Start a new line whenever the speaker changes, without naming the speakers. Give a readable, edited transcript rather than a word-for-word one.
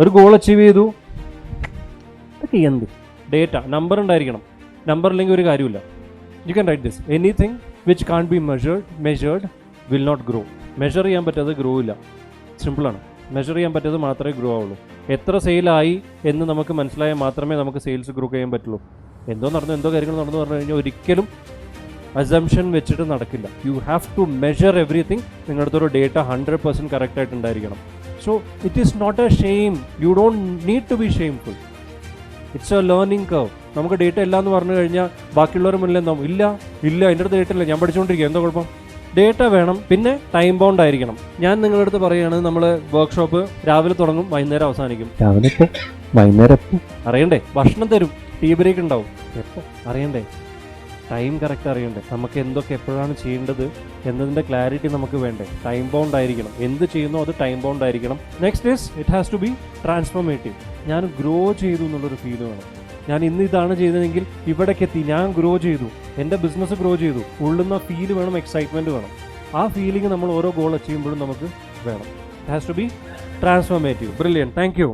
ഒരു goal achieve ചെയ്തു, അതൊക്കെ എന്ത് ഡേറ്റ നമ്പർ ഉണ്ടായിരിക്കണം. നമ്പർ ഇല്ലെങ്കിൽ ഒരു കാര്യമില്ല. You can write this, anything which can be measured will not grow. Measure ചെയ്യാൻ പറ്റാതെ ഗ്രോ ഇല്ല. സിമ്പിളാണ്. മെഷർ ചെയ്യാൻ പറ്റാതെ മാത്രമേ ഗ്രോ ആവുള്ളൂ. എത്ര സെയിലായി എന്ന് നമുക്ക് മനസ്സിലായാൽ മാത്രമേ നമുക്ക് സെയിൽസ് ഗ്രോ ചെയ്യാൻ പറ്റുള്ളൂ. എന്തോ കാര്യങ്ങൾ നടന്നു പറഞ്ഞു കഴിഞ്ഞാൽ ഒരിക്കലും അസംഷൻ വെച്ചിട്ട് നടക്കില്ല. You have to measure everything. നിങ്ങളുടെ അടുത്തൊരു ഡേറ്റ 100% കറക്റ്റ് ആയിട്ടുണ്ടായിരിക്കണം. So it is not a shame. You don't need to be shameful. It's a learning curve. നമുക്ക് ഡേറ്റ ഇല്ല എന്ന് പറഞ്ഞു കഴിഞ്ഞാൽ ബാക്കിയുള്ളവർ മുന്നിൽ എന്താവും, ഇല്ല എൻ്റെ അടുത്ത് ഡേറ്റ ഇല്ല, ഞാൻ പഠിച്ചുകൊണ്ടിരിക്കുക, എന്താ കുഴപ്പം? ഡേറ്റ വേണം, പിന്നെ ടൈം ബൗണ്ട് ആയിരിക്കണം. ഞാൻ നിങ്ങളുടെ അടുത്ത് പറയുകയാണ്, നമ്മൾ വർക്ക്ഷോപ്പ് രാവിലെ തുടങ്ങും, വൈകുന്നേരം അവസാനിക്കും.
വൈകുന്നേരം
അറിയണ്ടേ? ഭക്ഷണം തരും, ടീ ബ്രേക്ക് ഉണ്ടാവും, എപ്പോൾ അറിയണ്ടേ? ടൈം കറക്റ്റ് അറിയണ്ടേ? നമുക്ക് എന്തൊക്കെ എപ്പോഴാണ് ചെയ്യേണ്ടത് എന്നതിൻ്റെ ക്ലാരിറ്റി നമുക്ക് വേണ്ടേ? ടൈം ബൗണ്ട് ആയിരിക്കണം. എന്ത് ചെയ്യുന്നോ അത് ടൈം ബൗണ്ട് ആയിരിക്കണം. Next is it has to be transformative. ഞാൻ ഗ്രോ ചെയ്തു എന്നുള്ളൊരു ഫീൽ വേണം. ഞാൻ ഇന്ന് ഇതാണ് ചെയ്തതെങ്കിൽ ഇവിടേക്ക് എത്തി, ഞാൻ ഗ്രോ ചെയ്തു, എൻ്റെ ബിസിനസ് ഗ്രോ ചെയ്തു. ഉള്ളുന്ന ഫീൽ വേണം, എക്സൈറ്റ്മെൻറ്റ് വേണം. ആ ഫീലിംഗ് നമ്മൾ ഓരോ ഗോൾ അച്ചീവ് ചെയ്യുമ്പോഴും നമുക്ക് വേണം. It has to be transformative. Brilliant. Thank U.